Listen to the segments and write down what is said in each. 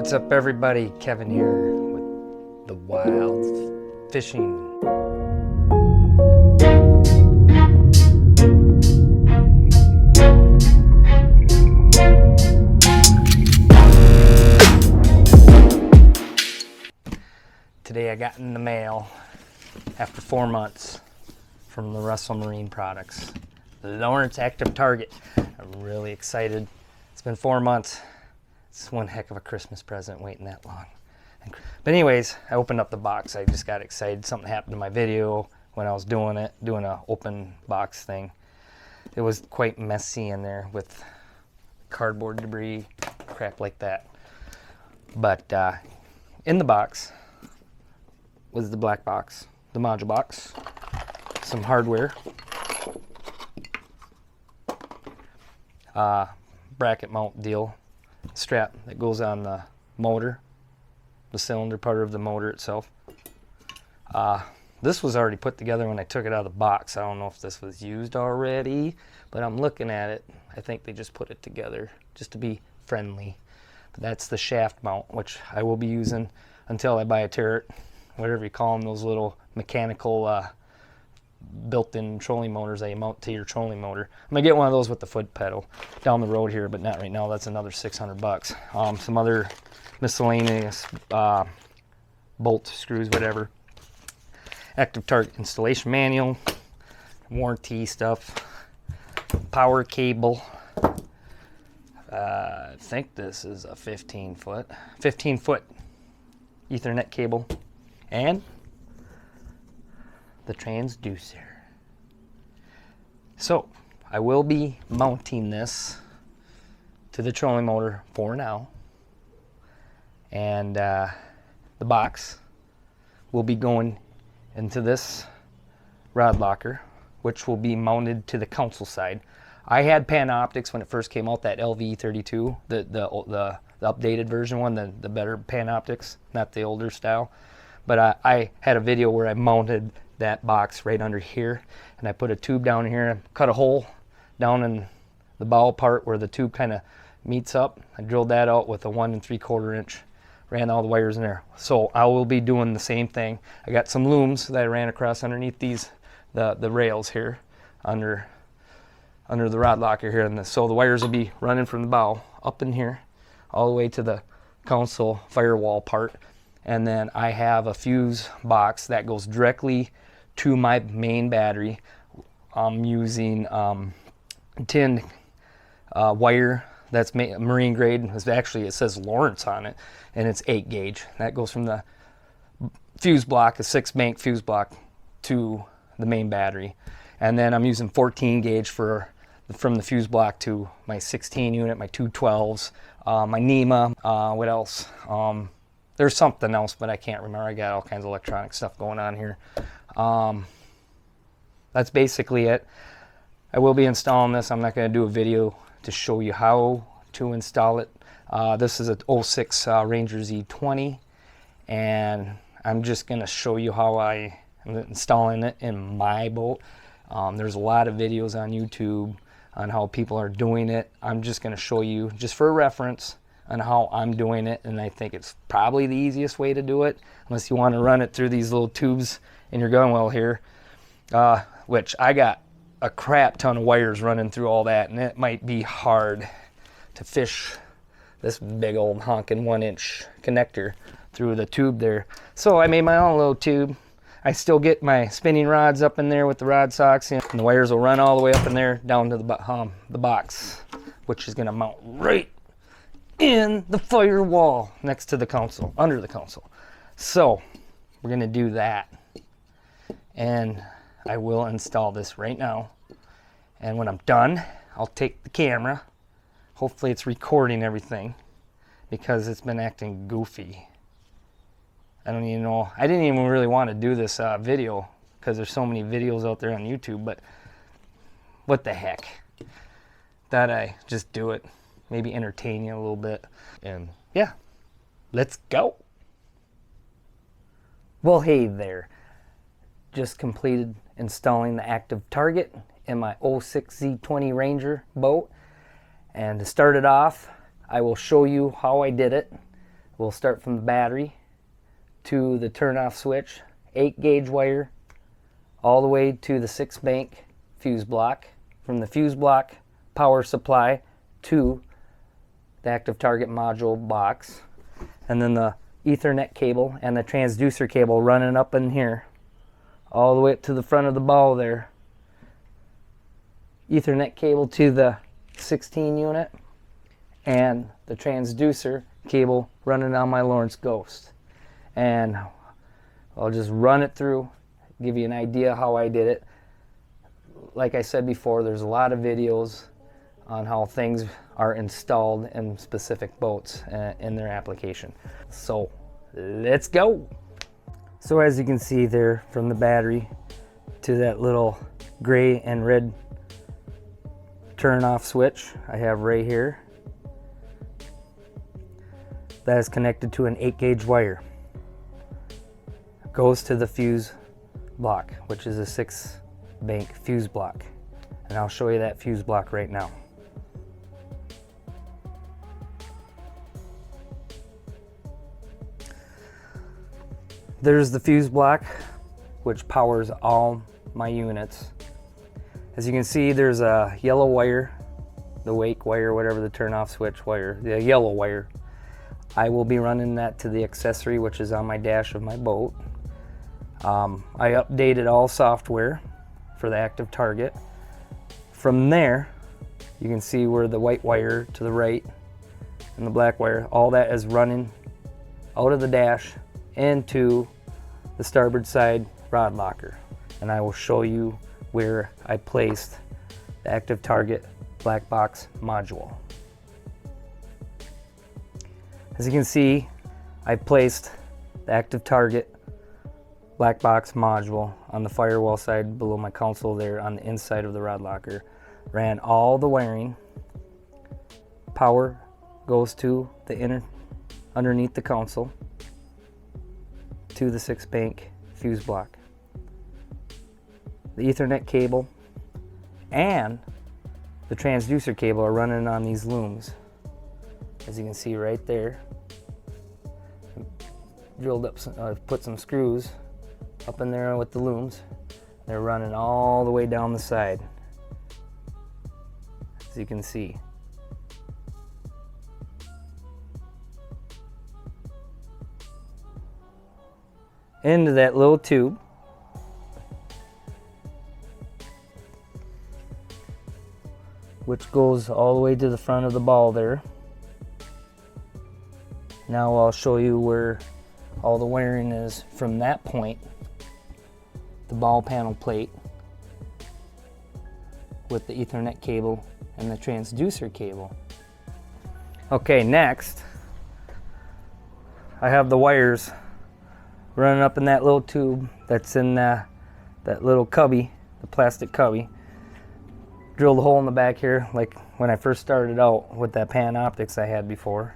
What's up everybody, Kevin here with the Wilds Fishing. Today I got in the mail after 4 months from the Russell Marine Products, the Lowrance Active Target. I'm really excited. It's been 4 months. It's one heck of a Christmas present waiting that long. But anyways, I opened up the box. I just got excited. Something happened to my video when I was doing an open box thing. It was quite messy in there with cardboard debris, crap like that. But in the box was the black box, the module box, some hardware, bracket mount deal, strap that goes on the motor, the cylinder part of the motor itself. This was already put together when I took it out of the box. I don't know if this was used already, but I'm looking at it. I think they just put it together just to be friendly. But that's the shaft mount, which I will be using until I buy a turret, whatever you call them, those little mechanical built-in trolling motors that you mount to your trolling motor. I'm gonna get one of those with the foot pedal down the road here, but not right now. That's another 600 bucks. Some other miscellaneous bolts, screws, whatever. Active Target installation manual, warranty stuff, power cable. I think this is a 15 foot Ethernet cable, and the transducer. So I will be mounting this to the trolling motor for now, and the box will be going into this rod locker, which will be mounted to the console side. I had Panoptics when it first came out, that LV32, the updated version one, the better Panoptics, not the older style. But I had a video where I mounted that box right under here, and I put a tube down here and cut a hole down in the bowl part where the tube kind of meets up. I drilled that out with a 1 3/4 inch, ran all the wires in there. So I will be doing the same thing. I got some looms that I ran across underneath these, the rails here, under the rod locker here, and so the wires will be running from the bow up in here all the way to the console firewall part. And then I have a fuse box that goes directly to my main battery. I'm using tin wire that's marine grade. Actually, it says Lowrance on it, and it's 8 gauge. That goes from the fuse block, a 6-bank fuse block, to the main battery. And then I'm using 14 gauge from the fuse block to my 16 unit, my 212s, my NEMA, what else? There's something else, but I can't remember. I got all kinds of electronic stuff going on here. That's basically it. I will be installing this. I'm not going to do a video to show you how to install it. This is a 06 Ranger Z20, and I'm just going to show you how I am installing it in my boat. There's a lot of videos on YouTube on how people are doing it. I'm just going to show you, just for reference, on how I'm doing it, and I think it's probably the easiest way to do it, unless you want to run it through these little tubes in your gun well here, which I got a crap ton of wires running through all that, and it might be hard to fish this big old honking 1-inch connector through the tube there. So I made my own little tube. I still get my spinning rods up in there with the rod socks, and the wires will run all the way up in there down to the box, which is going to mount right in the firewall next to the console, under the console. So we're going to do that, and I will install this right now. And when I'm done, I'll take the camera. Hopefully it's recording everything, because it's been acting goofy. I don't even know. I didn't even really want to do this video, because there's so many videos out there on YouTube, but what the heck. Thought I just do it. Maybe entertain you a little bit. And yeah, let's go. Well, hey there. Just completed installing the Active Target in my 06 Z20 Ranger boat. And to start it off, I will show you how I did it. We'll start from the battery to the turn off switch, 8-gauge wire, all the way to the 6-bank fuse block. From the fuse block power supply to the active target module box, and then the Ethernet cable and the transducer cable running up in here all the way up to the front of the ball there. Ethernet cable to the 16 unit and the transducer cable running on my Lowrance Ghost. And I'll just run it through, give you an idea how I did it. Like I said before, there's a lot of videos on how things are installed in specific boats in their application. So let's go. So as you can see there, from the battery to that little gray and red turn off switch I have right here, that is connected to an 8-gauge wire. Goes to the fuse block, which is a 6-bank fuse block. And I'll show you that fuse block right now. There's the fuse block, which powers all my units. As you can see, there's a yellow wire, the wake wire, whatever the turn off switch wire, the yellow wire. I will be running that to the accessory, which is on my dash of my boat. I updated all software for the active target. From there, you can see where the white wire to the right and the black wire, all that is running out of the dash into the starboard side rod locker. And I will show you where I placed the active target black box module. As you can see, I placed the active target black box module on the firewall side below my console there on the inside of the rod locker. Ran all the wiring. Power goes to the underneath the console to the 6-bank fuse block. The Ethernet cable and the transducer cable are running on these looms. As you can see right there, drilled up, put some screws up in there with the looms. They're running all the way down the side, as you can see. Into that little tube, which goes all the way to the front of the ball there. Now I'll show you where all the wiring is from that point, the ball panel plate with the Ethernet cable and the transducer cable. Okay, next I have the wires running up in that little tube that's in that little cubby, the plastic cubby. Drilled a hole in the back here like when I first started out with that pan optics I had before.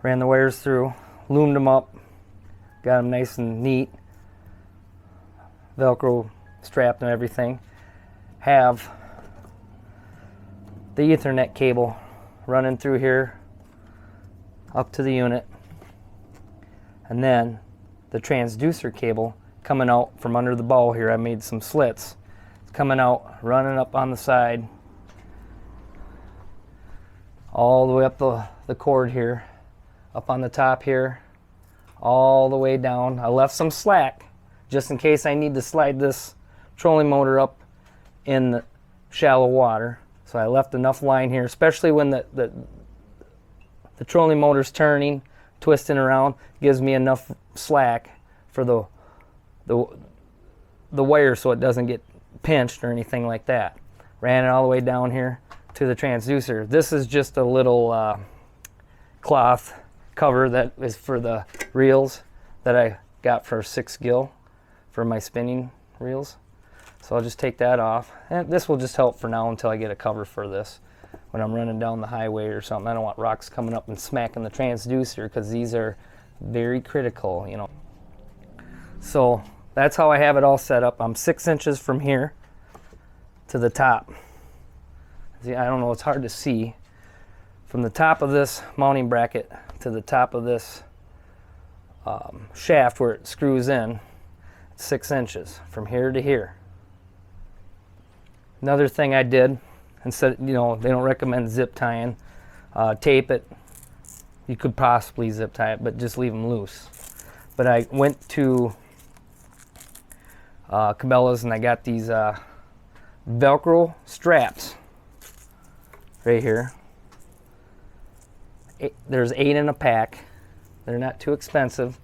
Ran the wires through, loomed them up, got them nice and neat, Velcro strapped and everything. Have the Ethernet cable running through here up to the unit, and then the transducer cable coming out from under the ball here. I made some slits. It's coming out, running up on the side, all the way up the cord here, up on the top here, all the way down. I left some slack just in case I need to slide this trolling motor up in the shallow water. So I left enough line here, especially when the trolling motor's turning, twisting around, gives me enough slack for the wire so it doesn't get pinched or anything like that. Ran it all the way down here to the transducer. This is just a little cloth cover that is for the reels that I got for 6 gil for my spinning reels. So I'll just take that off, and this will just help for now until I get a cover for this when I'm running down the highway or something. I don't want rocks coming up and smacking the transducer, because these are very critical, you know. So that's how I have it all set up. I'm 6 inches from here to the top. See, I don't know, it's hard to see. From the top of this mounting bracket to the top of this shaft where it screws in, 6 inches from here to here. Another thing I did, instead, they don't recommend zip tying. Tape it. You could possibly zip tie it, but just leave them loose. But I went to Cabela's and I got these Velcro straps right here. There's 8 in a pack. They're not too expensive.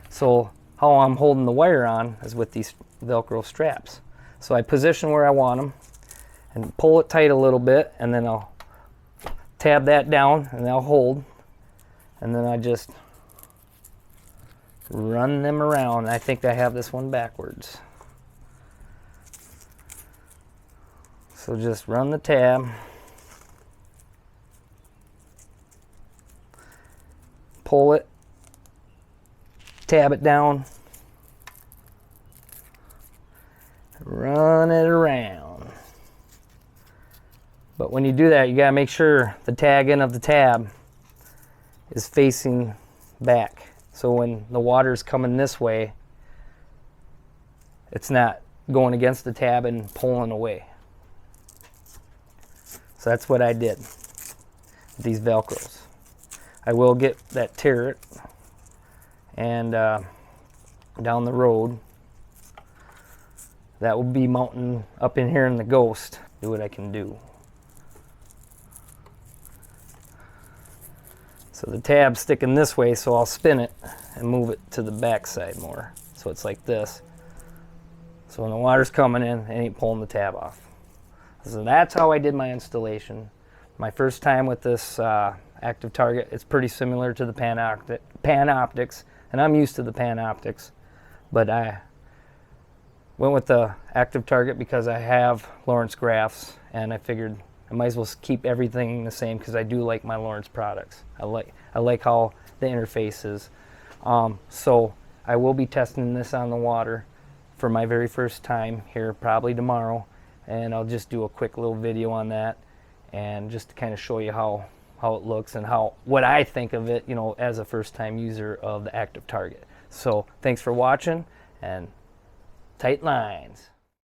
So how I'm holding the wire on is with these Velcro straps. So I position where I want them and pull it tight a little bit, and then I'll tab that down and they'll hold. And then I just run them around. I think I have this one backwards. So just run the tab. Pull it. Tab it down. Run it around. But when you do that, you gotta make sure the tag end of the tab is facing back. So when the water's coming this way, it's not going against the tab and pulling away. So that's what I did with these Velcros. I will get that turret, and down the road, that will be mounting up in here in the Ghost. Do what I can do. So the tab's sticking this way, so I'll spin it and move it to the back side more. So it's like this. So when the water's coming in, it ain't pulling the tab off. So that's how I did my installation. My first time with this active target. It's pretty similar to the Panoptics, and I'm used to the Panoptics, but I went with the active target because I have Lowrance graphs, and I figured I might as well keep everything the same because I do like my Lowrance products. I like how the interface is. So I will be testing this on the water for my very first time here, probably tomorrow, and I'll just do a quick little video on that, and just to kind of show you how it looks and what I think of it, as a first-time user of the active target. So thanks for watching, and tight lines.